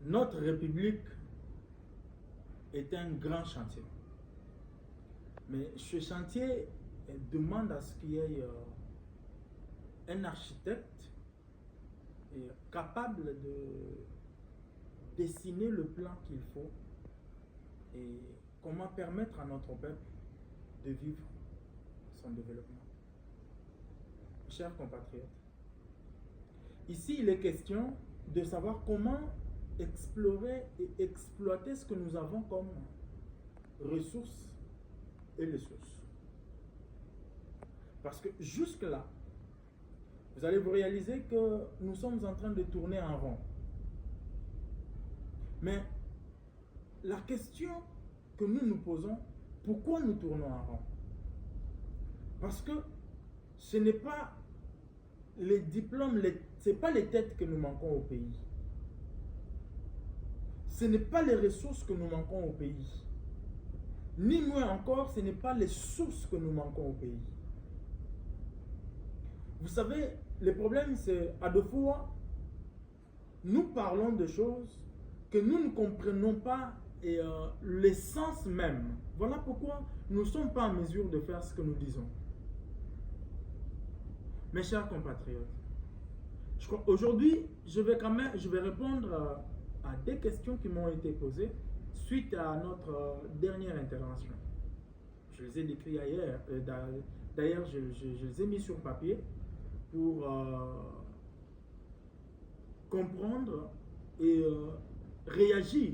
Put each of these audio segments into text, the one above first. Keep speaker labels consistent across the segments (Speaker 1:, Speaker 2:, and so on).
Speaker 1: Notre République est un grand chantier. Mais ce chantier demande à ce qu'il y ait un architecte capable de dessiner le plan qu'il faut et comment permettre à notre peuple de vivre son développement. Chers compatriotes, ici il est question de savoir comment explorer et exploiter ce que nous avons comme ressources et les sources. Parce que jusque-là, vous allez vous réaliser que nous sommes en train de tourner en rond. Mais la question que nous nous posons, pourquoi nous tournons en rond? Parce que ce n'est pas les diplômes, ce n'est pas les têtes que nous manquons au pays. Ce n'est pas les ressources que nous manquons au pays. Ni moins encore, ce n'est pas les sources que nous manquons au pays. Vous savez, le problème c'est, à deux fois, nous parlons de choses que nous ne comprenons pas et l'essence même. Voilà pourquoi nous ne sommes pas en mesure de faire ce que nous disons. Mes chers compatriotes, aujourd'hui, je vais répondre à des questions qui m'ont été posées suite à notre dernière intervention. Je les ai décrites hier. D'ailleurs, je les ai mis sur papier pour comprendre et réagir,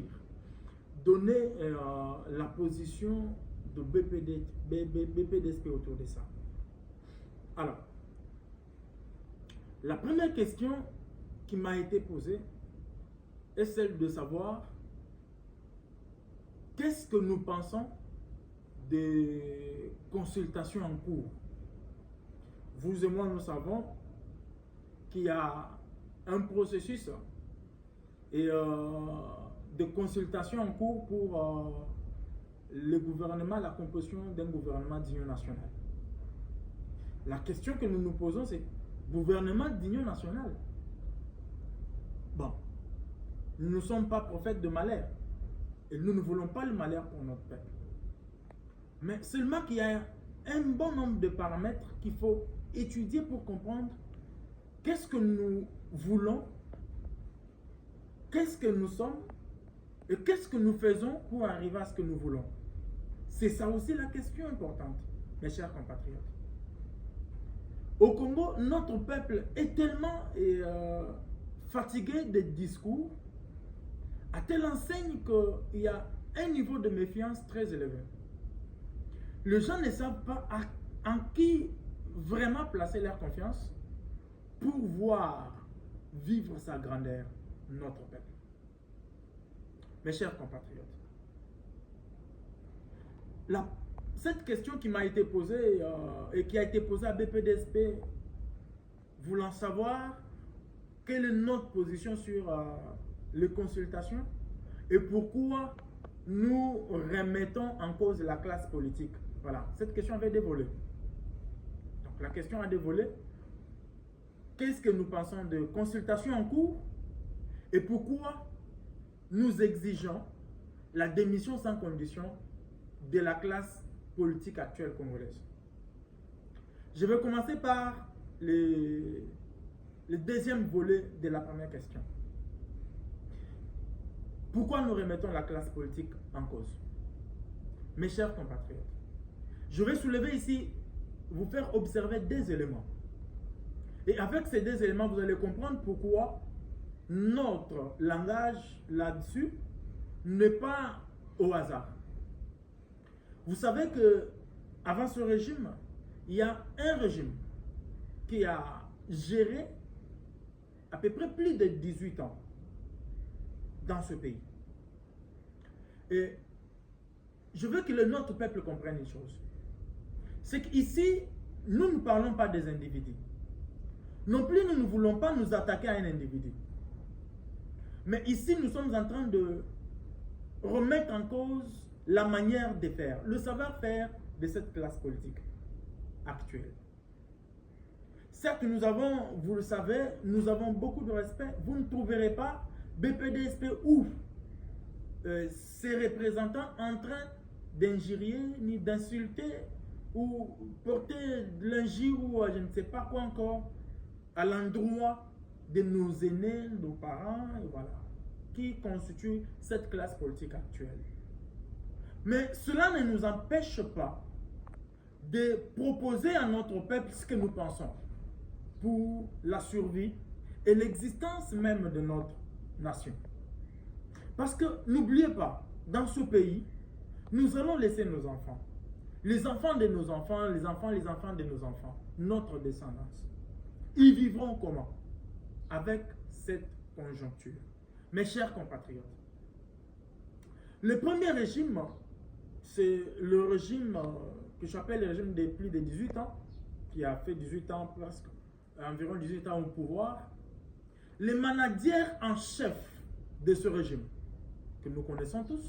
Speaker 1: donner la position de BPDSP autour de ça. Alors, la première question qui m'a été posée est celle de savoir qu'est-ce que nous pensons des consultations en cours. Vous et moi, nous savons qu'il y a un processus et de consultation en cours pour le gouvernement, la composition d'un gouvernement d'union nationale. La question que nous nous posons, c'est gouvernement d'union nationale. Bon, nous ne sommes pas prophètes de malheur et nous ne voulons pas le malheur pour notre peuple. Mais seulement qu'il y a un bon nombre de paramètres qu'il faut étudier pour comprendre qu'est-ce que nous voulons, qu'est-ce que nous sommes et qu'est-ce que nous faisons pour arriver à ce que nous voulons. C'est ça aussi la question importante, mes chers compatriotes. Au Congo, notre peuple est tellement fatigué des discours, à telle enseigne qu'il y a un niveau de méfiance très élevé. Les gens ne savent pas en qui vraiment placer leur confiance pour voir vivre sa grandeur, notre peuple. Mes chers compatriotes, cette question qui m'a été posée et qui a été posée à BPDSP, voulant savoir quelle est notre position sur les consultations et pourquoi nous remettons en cause la classe politique. Voilà, cette question avait dévolé. Donc la question a dévolé. Qu'est-ce que nous pensons de consultations en cours et pourquoi nous exigeons la démission sans condition de la classe politique actuelle congolaise. Je vais commencer par le deuxième volet de la première question. Pourquoi nous remettons la classe politique en cause? Mes chers compatriotes, je vais soulever ici, vous faire observer des éléments. Et avec ces deux éléments, vous allez comprendre pourquoi notre langage là-dessus n'est pas au hasard. Vous savez que avant ce régime, il y a un régime qui a géré à peu près plus de 18 ans dans ce pays. Et je veux que notre peuple comprenne une chose. C'est qu'ici, nous ne parlons pas des individus. Non plus, nous ne voulons pas nous attaquer à un individu. Mais ici, nous sommes en train de remettre en cause la manière de faire, le savoir-faire de cette classe politique actuelle. Certes, nous avons, vous le savez, nous avons beaucoup de respect. Vous ne trouverez pas BPDSP ou ses représentants en train d'injurier, ni d'insulter, ou porter de l'injure, ou je ne sais pas quoi encore, à l'endroit de nos aînés, nos parents, et voilà, qui constituent cette classe politique actuelle. Mais cela ne nous empêche pas de proposer à notre peuple ce que nous pensons pour la survie et l'existence même de notre nation. Parce que n'oubliez pas, dans ce pays, nous allons laisser nos enfants, les enfants de nos enfants, les enfants de nos enfants, notre descendance. Ils vivront comment? Avec cette conjoncture. Mes chers compatriotes, le premier régime, c'est le régime que j'appelle le régime de plus de 18 ans, qui a fait 18 ans presque, environ 18 ans au pouvoir. Les managers en chef de ce régime, que nous connaissons tous,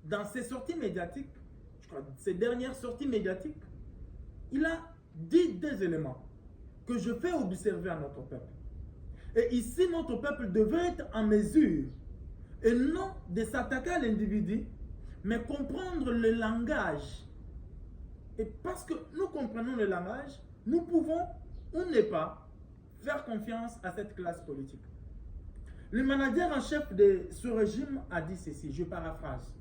Speaker 1: dans ses sorties médiatiques, je crois, ses dernières sorties médiatiques, il a dit des éléments que je fais observer à notre peuple. Et ici, notre peuple devrait être en mesure, et non de s'attaquer à l'individu, mais comprendre le langage. Et parce que nous comprenons le langage, nous pouvons ou ne pas faire confiance à cette classe politique. Le manager en chef de ce régime a dit ceci, je paraphrase.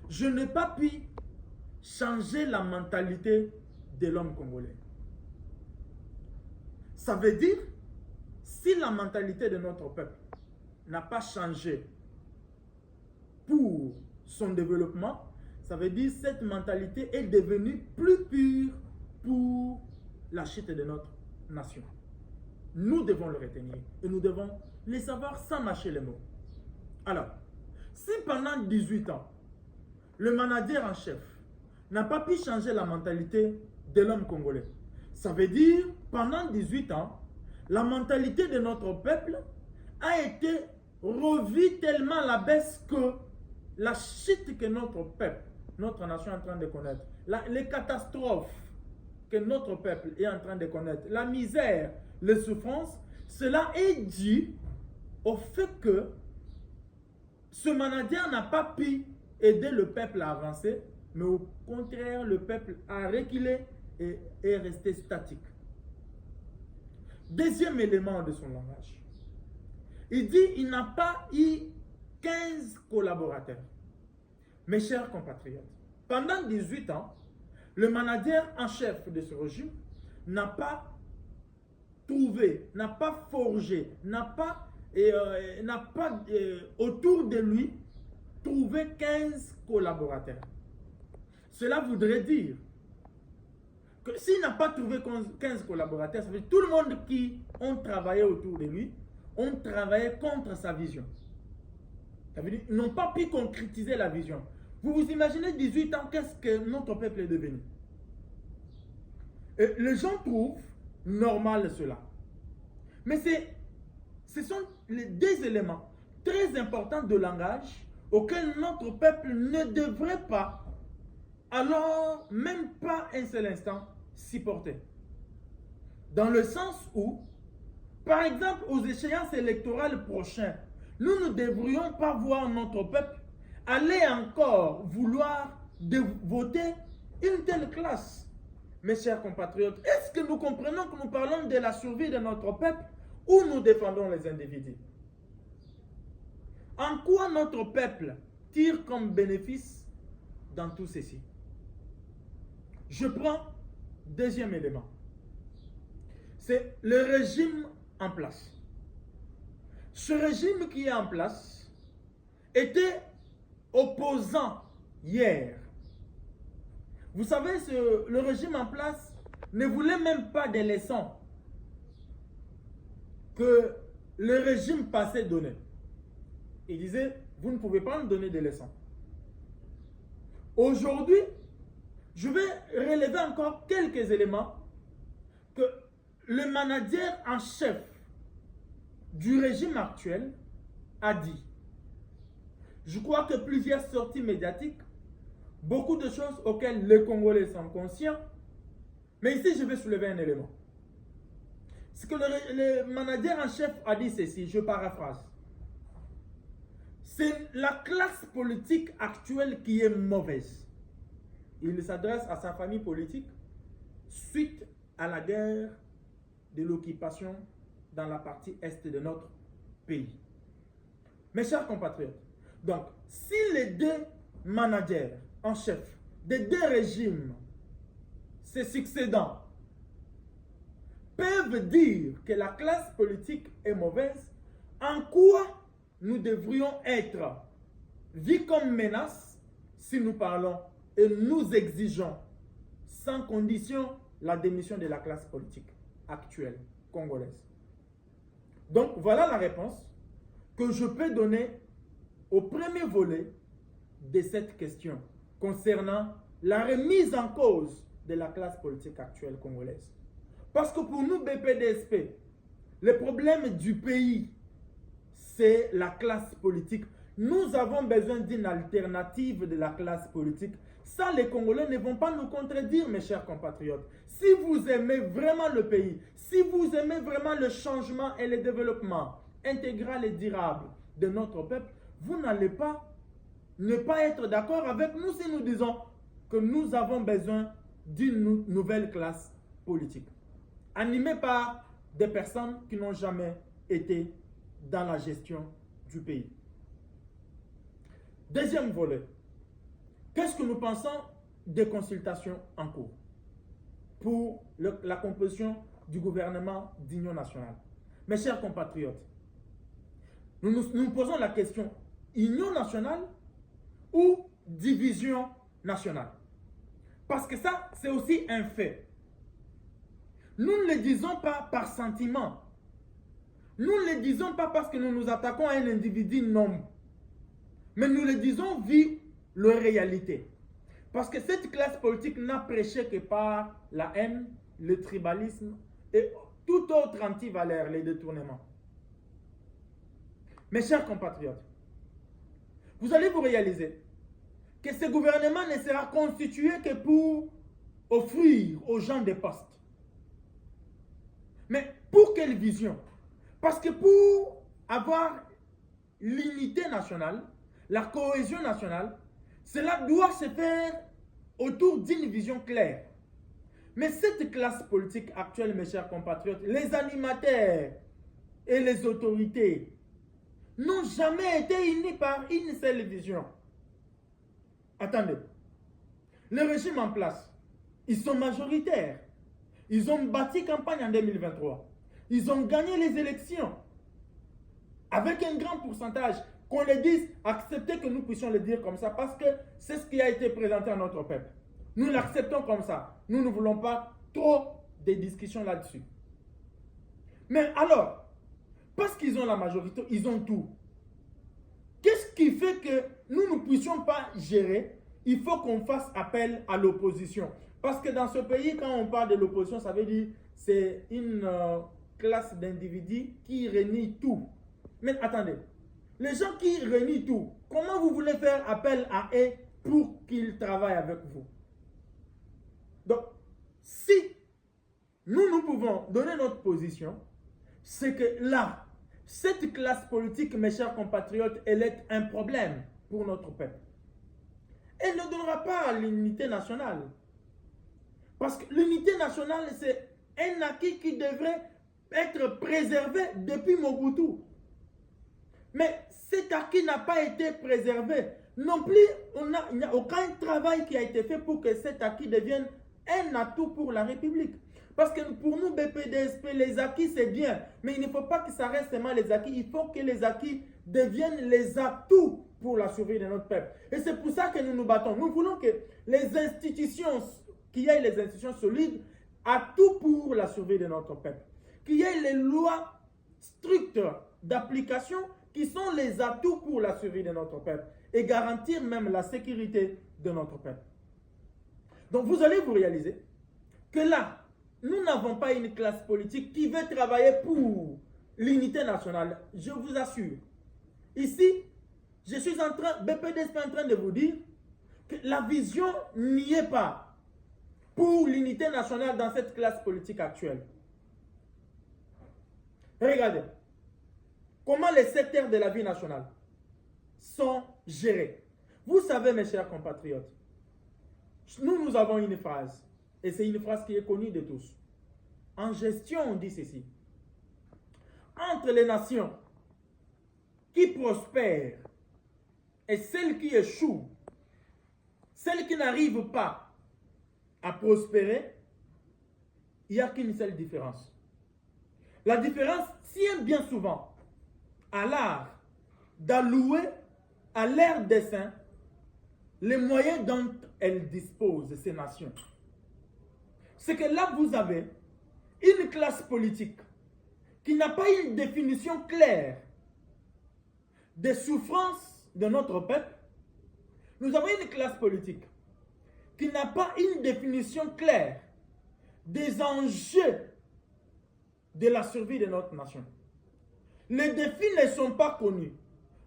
Speaker 1: Je n'ai pas pu changer la mentalité de l'homme congolais. Ça veut dire, si la mentalité de notre peuple n'a pas changé pour son développement, ça veut dire que cette mentalité est devenue plus pure pour la chute de notre nation. Nous devons le retenir et nous devons les savoir sans mâcher les mots. Alors, si pendant 18 ans, le manager en chef n'a pas pu changer la mentalité de l'homme congolais, ça veut dire pendant 18 ans, la mentalité de notre peuple a été revue tellement à la baisse que la chute que notre peuple, notre nation est en train de connaître, les catastrophes que notre peuple est en train de connaître, la misère, les souffrances, cela est dû au fait que ce manager n'a pas pu aider le peuple à avancer, mais au contraire, le peuple a reculé et est resté statique. Deuxième élément de son langage. Il dit qu'il n'a pas eu 15 collaborateurs. Mes chers compatriotes, pendant 18 ans, le manager en chef de ce régime n'a pas trouvé, n'a pas forgé, n'a pas autour de lui trouvé 15 collaborateurs. Cela voudrait dire que s'il n'a pas trouvé 15 collaborateurs, ça veut dire que tout le monde qui ont travaillé autour de lui ont travaillé contre sa vision. Ça veut dire qu'ils n'ont pas pu concrétiser la vision. Vous vous imaginez 18 ans, qu'est-ce que notre peuple est devenu? Et les gens trouvent normal cela. Mais ce sont les deux éléments très importants de langage auxquels notre peuple ne devrait pas, alors même pas un seul instant, s'y porter. Dans le sens où, par exemple, aux échéances électorales prochaines, nous ne devrions pas voir notre peuple aller encore vouloir voter une telle classe. Mes chers compatriotes, est-ce que nous comprenons que nous parlons de la survie de notre peuple ou nous défendons les individus? En quoi notre peuple tire comme bénéfice dans tout ceci? Je prends deuxième élément. C'est le régime en place. Ce régime qui est en place était opposant hier. Vous savez, le régime en place ne voulait même pas des leçons que le régime passé donnait. Il disait, vous ne pouvez pas me donner des leçons. Aujourd'hui, je vais relever encore quelques éléments que le manager en chef du régime actuel a dit. Je crois que plusieurs sorties médiatiques, beaucoup de choses auxquelles les Congolais sont conscients, mais ici je vais soulever un élément. Ce que le manager en chef a dit ceci, je paraphrase. C'est la classe politique actuelle qui est mauvaise. Il s'adresse à sa famille politique suite à la guerre de l'occupation dans la partie est de notre pays. Mes chers compatriotes, donc, si les deux managers en chef des deux régimes, ces succédants, peuvent dire que la classe politique est mauvaise, en quoi nous devrions être vus comme menace si nous parlons et nous exigeons sans condition la démission de la classe politique actuelle congolaise. Donc voilà la réponse que je peux donner au premier volet de cette question concernant la remise en cause de la classe politique actuelle congolaise. Parce que pour nous, BPDSP, le problème du pays, c'est la classe politique. Nous avons besoin d'une alternative de la classe politique. Ça, les Congolais ne vont pas nous contredire, mes chers compatriotes. Si vous aimez vraiment le pays, si vous aimez vraiment le changement et le développement intégral et durable de notre peuple, vous n'allez pas ne pas être d'accord avec nous si nous disons que nous avons besoin d'une nouvelle classe politique, animée par des personnes qui n'ont jamais été dans la gestion du pays. Deuxième volet, qu'est-ce que nous pensons des consultations en cours pour la composition du gouvernement d'union nationale? Mes chers compatriotes, nous posons la question, union nationale ou division nationale? Parce que ça, c'est aussi un fait. Nous ne le disons pas par sentiment. Nous ne le disons pas parce que nous nous attaquons à un individu non. Mais nous le disons vu la réalité. Parce que cette classe politique n'a prêché que par la haine, le tribalisme et tout autre antivaleur, les détournements. Mes chers compatriotes, vous allez vous réaliser que ce gouvernement ne sera constitué que pour offrir aux gens des postes. Mais pour quelle vision? Parce que pour avoir l'unité nationale, la cohésion nationale, cela doit se faire autour d'une vision claire. Mais cette classe politique actuelle, mes chers compatriotes, les animateurs et les autorités n'ont jamais été unis par une seule vision. Attendez, le régime en place, ils sont majoritaires. Ils ont bâti campagne en 2023. Ils ont gagné les élections avec un grand pourcentage. Qu'on le dise, acceptez que nous puissions le dire comme ça parce que c'est ce qui a été présenté à notre peuple. Nous l'acceptons comme ça. Nous ne voulons pas trop de discussions là-dessus. Mais alors, parce qu'ils ont la majorité, ils ont tout. Qu'est-ce qui fait que nous ne puissions pas gérer? Il faut qu'on fasse appel à l'opposition. Parce que dans ce pays, quand on parle de l'opposition, ça veut dire que c'est une classe d'individus qui renie tout. Mais attendez, les gens qui renient tout, comment vous voulez faire appel à eux pour qu'ils travaillent avec vous? Donc, si nous pouvons donner notre position, c'est que là, cette classe politique, mes chers compatriotes, elle est un problème pour notre peuple. Elle ne donnera pas l'unité nationale. Parce que l'unité nationale, c'est un acquis qui devrait être préservé depuis Mobutu. Mais cet acquis n'a pas été préservé. Non plus, il n'y a aucun travail qui a été fait pour que cet acquis devienne un atout pour la République. Parce que pour nous, BPDSP, les acquis, c'est bien. Mais il ne faut pas que ça reste seulement les acquis. Il faut que les acquis deviennent les atouts pour la survie de notre peuple. Et c'est pour ça que nous nous battons. Nous voulons que les institutions, qu'il y ait les institutions solides, atouts pour la survie de notre peuple. Qu'il y ait les lois strictes d'application qui sont les atouts pour la survie de notre peuple. Et garantir même la sécurité de notre peuple. Donc vous allez vous réaliser que là, nous n'avons pas une classe politique qui veut travailler pour l'unité nationale. Je vous assure. Ici, je suis en train, BPDSP est en train de vous dire que la vision n'y est pas pour l'unité nationale dans cette classe politique actuelle. Regardez comment les secteurs de la vie nationale sont gérés. Vous savez, mes chers compatriotes, nous avons une phrase, et c'est une phrase qui est connue de tous. En gestion, on dit ceci. Entre les nations qui prospèrent et celles qui échouent, celles qui n'arrivent pas à prospérer, il n'y a qu'une seule différence. La différence tient bien souvent à l'art d'allouer à leurs desseins les moyens dont elles disposent, ces nations. C'est que là, vous avez une classe politique qui n'a pas une définition claire des souffrances de notre peuple. Nous avons une classe politique qui n'a pas une définition claire des enjeux de la survie de notre nation. Les défis ne sont pas connus.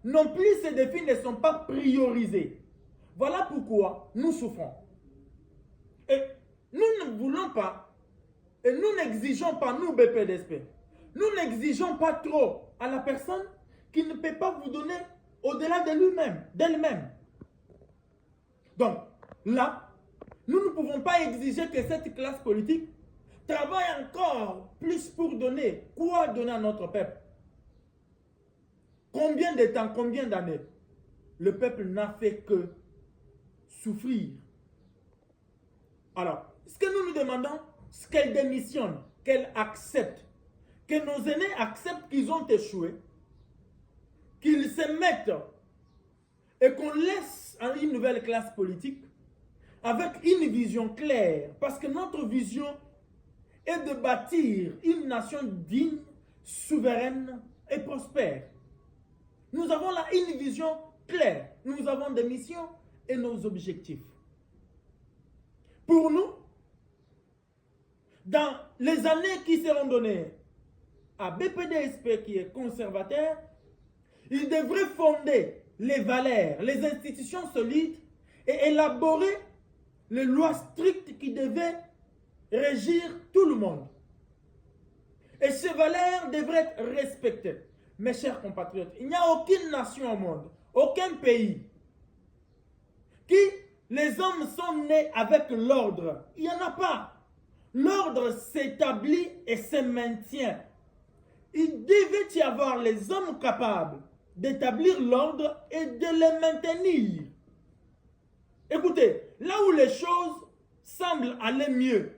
Speaker 1: Non plus, ces défis ne sont pas priorisés. Voilà pourquoi nous souffrons. Et nous ne voulons pas, et nous n'exigeons pas, nous BPDSP, nous n'exigeons pas trop à la personne qui ne peut pas vous donner au-delà de lui-même, d'elle-même. Donc, là, nous ne pouvons pas exiger que cette classe politique travaille encore plus pour donner. Quoi donner à notre peuple? Combien de temps, combien d'années le peuple n'a fait que souffrir? Alors, ce que nous nous demandons, c'est qu'elle démissionne, qu'elle accepte, que nos aînés acceptent qu'ils ont échoué, qu'ils se mettent et qu'on laisse une nouvelle classe politique avec une vision claire. Parce que notre vision est de bâtir une nation digne, souveraine et prospère. Nous avons là une vision claire. Nous avons des missions et nos objectifs. Pour nous, dans les années qui seront données à BPDSP qui est conservateur, il devrait fonder les valeurs, les institutions solides et élaborer les lois strictes qui devaient régir tout le monde. Et ces valeurs devraient être respectées. Mes chers compatriotes, il n'y a aucune nation au monde, aucun pays, qui les hommes sont nés avec l'ordre. Il n'y en a pas. L'ordre s'établit et se maintient. Il devait y avoir les hommes capables d'établir l'ordre et de les maintenir. Écoutez, là où les choses semblent aller mieux,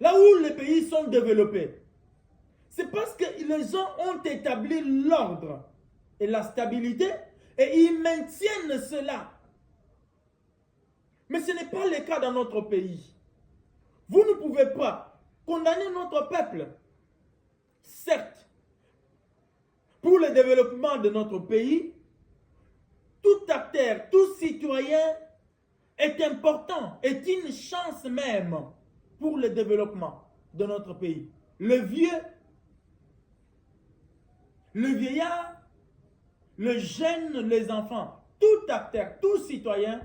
Speaker 1: là où les pays sont développés, c'est parce que les gens ont établi l'ordre et la stabilité et ils maintiennent cela. Mais ce n'est pas le cas dans notre pays. Vous ne pouvez pas condamner notre peuple. Certes, pour le développement de notre pays, tout acteur, tout citoyen est important, est une chance même pour le développement de notre pays. Le vieux, le vieillard, le jeune, les enfants, tout acteur, tout citoyen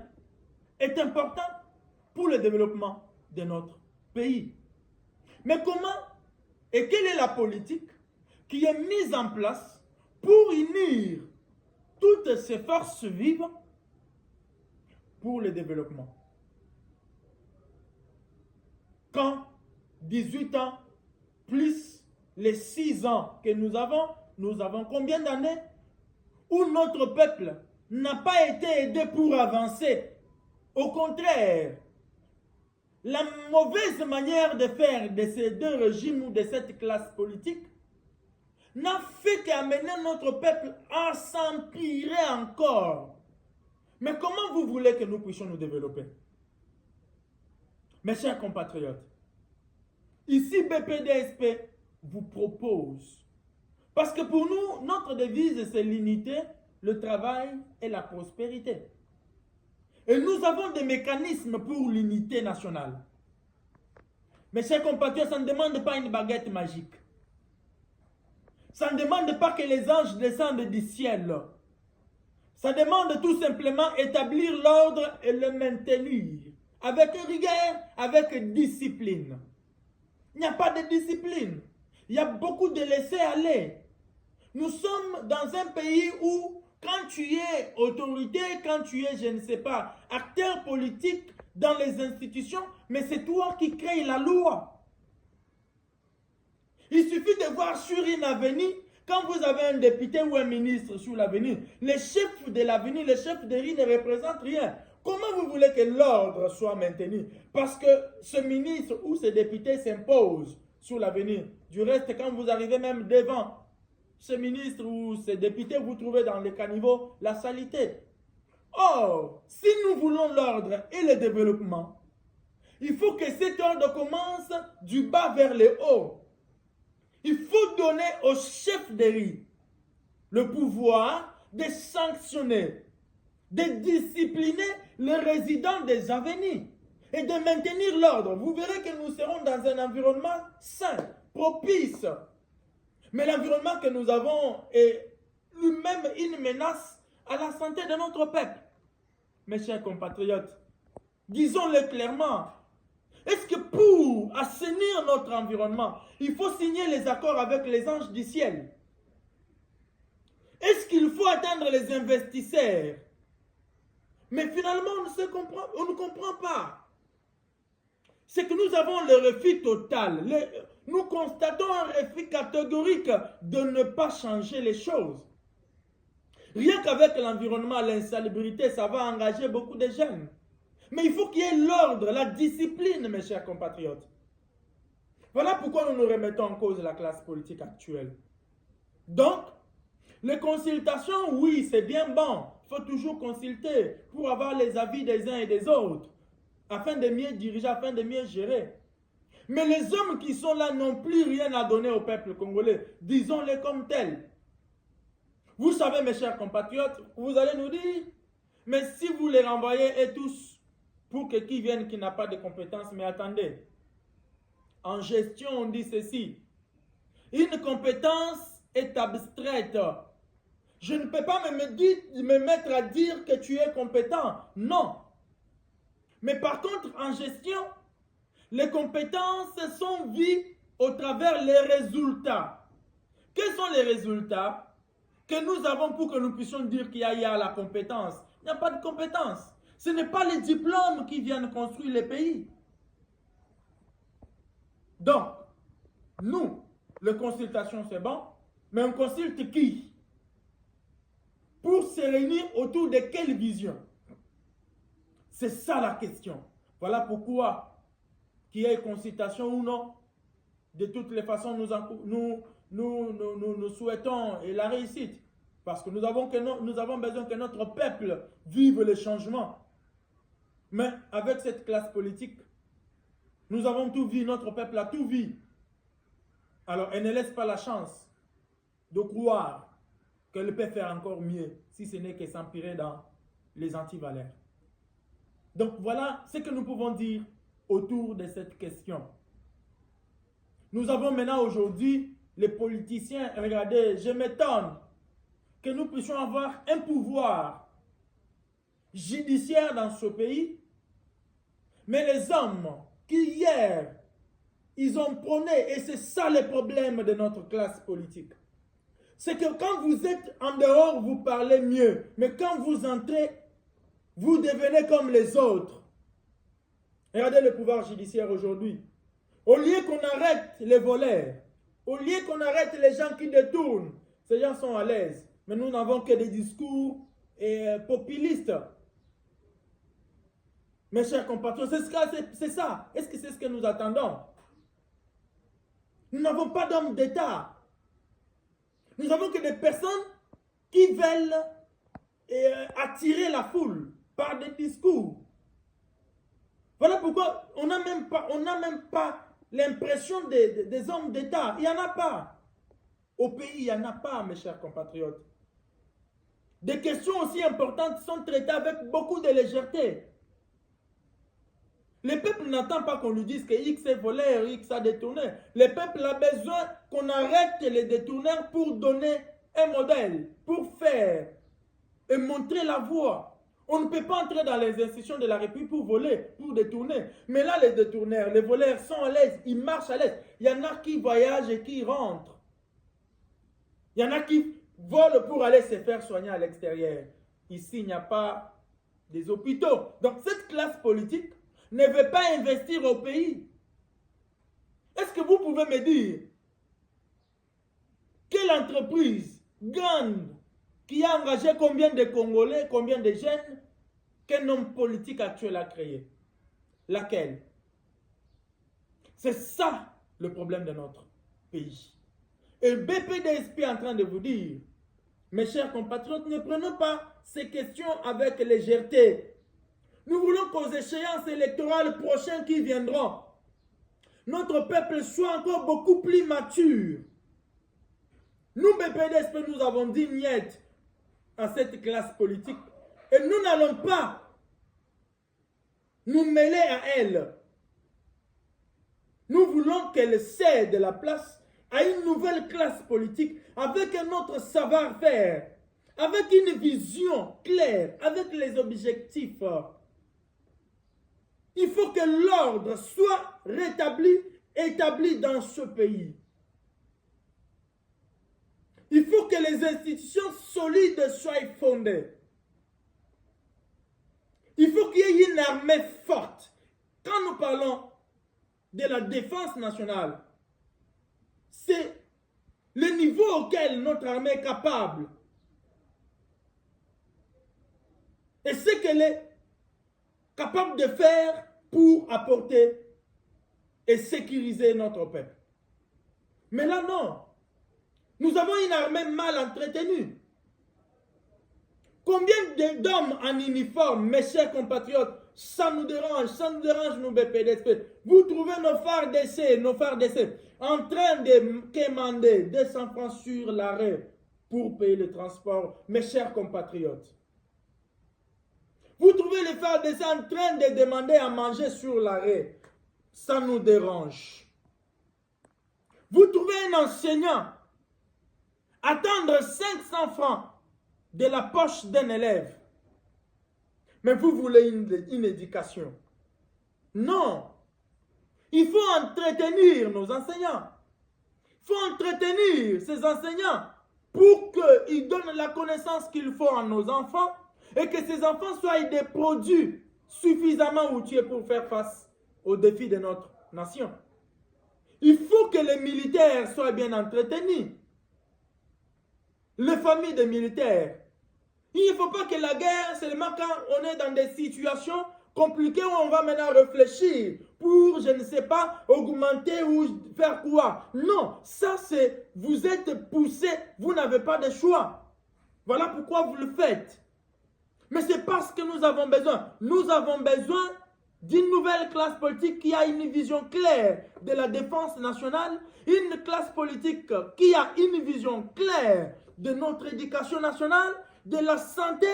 Speaker 1: est important pour le développement de notre pays. Mais comment et quelle est la politique qui est mise en place pour unir toutes ces forces vives pour le développement? Quand 18 ans plus les 6 ans que nous avons combien d'années où notre peuple n'a pas été aidé pour avancer? Au contraire, la mauvaise manière de faire de ces deux régimes ou de cette classe politique n'a fait qu'amener notre peuple à s'empirer encore. Mais comment vous voulez que nous puissions nous développer? Mes chers compatriotes, ici BPDSP vous propose, parce que pour nous, notre devise c'est l'unité, le travail et la prospérité. Et nous avons des mécanismes pour l'unité nationale. Mes chers compatriotes, ça ne demande pas une baguette magique. Ça ne demande pas que les anges descendent du ciel. Ça demande tout simplement établir l'ordre et le maintenir. Avec rigueur, avec discipline. Il n'y a pas de discipline. Il y a beaucoup de laisser-aller. Nous sommes dans un pays où, quand tu es autorité, quand tu es, je ne sais pas, acteur politique dans les institutions, mais c'est toi qui crée la loi. Il suffit de voir sur une avenue, quand vous avez un député ou un ministre sur l'avenue, les chefs de l'avenue, les chefs de rue ne représentent rien. Comment vous voulez que l'ordre soit maintenu? Parce que ce ministre ou ce député s'impose sur l'avenue. Du reste, quand vous arrivez même devant ce ministre ou ce député, vous trouvez dans les caniveaux la saleté. Or, si nous voulons l'ordre et le développement, il faut que cet ordre commence du bas vers le haut. Il faut donner aux chefs de rue le pouvoir de sanctionner, de discipliner les résidents des avenues et de maintenir l'ordre. Vous verrez que nous serons dans un environnement sain, propice. Mais l'environnement que nous avons est lui-même une menace à la santé de notre peuple. Mes chers compatriotes, disons-le clairement. Est-ce que pour assainir notre environnement, il faut signer les accords avec les anges du ciel? Est-ce qu'il faut atteindre les investisseurs? Mais finalement, on ne comprend pas. C'est que nous avons le refus total. Nous constatons un refus catégorique de ne pas changer les choses. Rien qu'avec l'environnement, l'insalubrité, ça va engager beaucoup de jeunes. Mais il faut qu'il y ait l'ordre, la discipline, mes chers compatriotes. Voilà pourquoi nous nous remettons en cause la classe politique actuelle. Donc, les consultations, oui, c'est bien bon. Il faut toujours consulter pour avoir les avis des uns et des autres, afin de mieux diriger, afin de mieux gérer. Mais les hommes qui sont là n'ont plus rien à donner au peuple congolais. Disons-les comme tels. Vous savez, mes chers compatriotes, vous allez nous dire, mais si vous les renvoyez et tous, pour que qui vienne qui n'a pas de compétences, mais attendez, en gestion on dit ceci, une compétence est abstraite. Je ne peux pas me mettre à dire que tu es compétent, non. Mais par contre, en gestion, les compétences sont vues au travers les résultats. Quels sont les résultats que nous avons pour que nous puissions dire qu'il y a la compétence? Il n'y a pas de compétence. Ce n'est pas les diplômes qui viennent construire les pays. Donc, nous, les consultations, c'est bon, mais on consulte qui? Pour se réunir autour de quelle vision? C'est ça la question. Voilà pourquoi, qu'il y ait consultation ou non, de toutes les façons, nous souhaitons la réussite. Parce que nous avons besoin que notre peuple vive le changement. Mais avec cette classe politique, nous avons tout vu, notre peuple a tout vu. Alors, elle ne laisse pas la chance de croire qu'elle peut faire encore mieux, si ce n'est que s'empirer dans les antivaleurs. Donc voilà ce que nous pouvons dire autour de cette question. Nous avons maintenant aujourd'hui les politiciens, regardez, je m'étonne que nous puissions avoir un pouvoir judiciaire dans ce pays, mais les hommes qui hier, ils ont prôné, et c'est ça le problème de notre classe politique, c'est que quand vous êtes en dehors, vous parlez mieux, mais quand vous entrez, vous devenez comme les autres. Regardez le pouvoir judiciaire aujourd'hui. Au lieu qu'on arrête les voleurs, au lieu qu'on arrête les gens qui détournent, ces gens sont à l'aise. Mais nous n'avons que des discours populistes. Mes chers compatriotes, c'est ça. Est-ce que c'est ce que nous attendons? Nous n'avons pas d'hommes d'État. Nous avons que des personnes qui veulent attirer la foule par des discours. Voilà pourquoi on n'a même pas l'impression des hommes d'État. Il n'y en a pas. Au pays, il n'y en a pas, mes chers compatriotes. Des questions aussi importantes sont traitées avec beaucoup de légèreté. Le peuple n'attend pas qu'on lui dise que X est voleur, X a détourné. Le peuple a besoin qu'on arrête les détourneurs pour donner un modèle, pour faire et montrer la voie. On ne peut pas entrer dans les institutions de la République pour voler, pour détourner. Mais là, les détourneurs, les voleurs sont à l'aise, ils marchent à l'aise. Il y en a qui voyagent et qui rentrent. Il y en a qui volent pour aller se faire soigner à l'extérieur. Ici, il n'y a pas des hôpitaux. Donc, cette classe politique ne veut pas investir au pays. Est-ce que vous pouvez me dire quelle entreprise grande qui a engagé combien de Congolais, combien de jeunes qu'un homme politique actuel a créé? Laquelle? C'est ça le problème de notre pays. Et BPDSP est en train de vous dire, mes chers compatriotes, ne prenons pas ces questions avec légèreté. Nous voulons qu'aux échéances électorales prochaines qui viendront, notre peuple soit encore beaucoup plus mature. Nous, BPDSP, nous avons dit niet à cette classe politique et nous n'allons pas nous mêler à elle. Nous voulons qu'elle cède la place à une nouvelle classe politique avec un autre savoir-faire, avec une vision claire, avec les objectifs. Il faut que l'ordre soit établi dans ce pays. Il faut que les institutions solides soient fondées. Il faut qu'il y ait une armée forte. Quand nous parlons de la défense nationale, c'est le niveau auquel notre armée est capable. Et ce qu'elle est capable de faire pour apporter et sécuriser notre peuple. Mais là, non. Nous avons une armée mal entretenue. Combien d'hommes en uniforme, mes chers compatriotes, ça nous dérange nous BPDSP. Vous trouvez nos phares d'essai, en train de quémander 200 francs sur l'arrêt pour payer le transport, mes chers compatriotes. Vous trouvez les phares d'essai en train de demander à manger sur l'arrêt. Ça nous dérange. Vous trouvez un enseignant attendre 500 francs de la poche d'un élève. Mais vous voulez une éducation. Non. Il faut entretenir nos enseignants. Il faut entretenir ces enseignants pour qu'ils donnent la connaissance qu'il faut à nos enfants et que ces enfants soient des produits suffisamment outillés pour faire face aux défis de notre nation. Il faut que les militaires soient bien entretenus. Les familles des militaires. Il ne faut pas que la guerre, seulement quand on est dans des situations compliquées où on va maintenant réfléchir pour, je ne sais pas, augmenter ou faire quoi. Non, ça c'est, vous êtes poussé, vous n'avez pas de choix. Voilà pourquoi vous le faites. Mais c'est parce que nous avons besoin. Nous avons besoin d'une nouvelle classe politique qui a une vision claire de la défense nationale, une classe politique qui a une vision claire de notre éducation nationale, de la santé,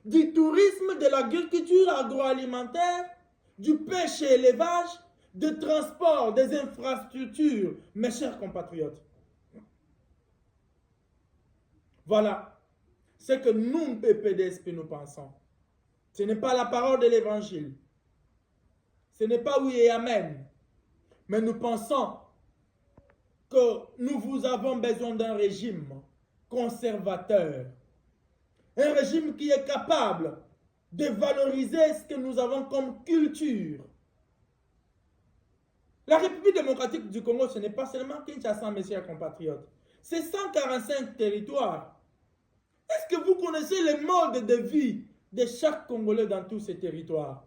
Speaker 1: du tourisme, de l'agriculture agroalimentaire, du pêche et élevage, du transport, des infrastructures, mes chers compatriotes. Voilà ce que nous, PPDSP, nous pensons. Ce n'est pas la parole de l'évangile. Ce n'est pas oui et amen. Mais nous pensons que nous avons besoin d'un régime conservateur. Un régime qui est capable de valoriser ce que nous avons comme culture. La République démocratique du Congo, ce n'est pas seulement Kinshasa, mes chers compatriotes. C'est 145 territoires. Est-ce que vous connaissez le mode de vie de chaque Congolais dans tous ces territoires?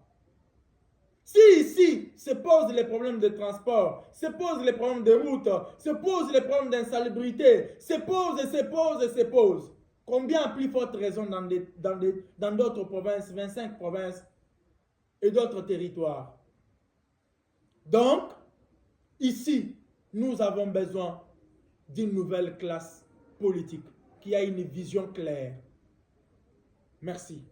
Speaker 1: Si ici se posent les problèmes de transport, se posent les problèmes de route, se posent les problèmes d'insalubrité, se posent, combien à plus forte raison dans d'autres provinces, 25 provinces et d'autres territoires. Donc, ici, nous avons besoin d'une nouvelle classe politique qui a une vision claire. Merci.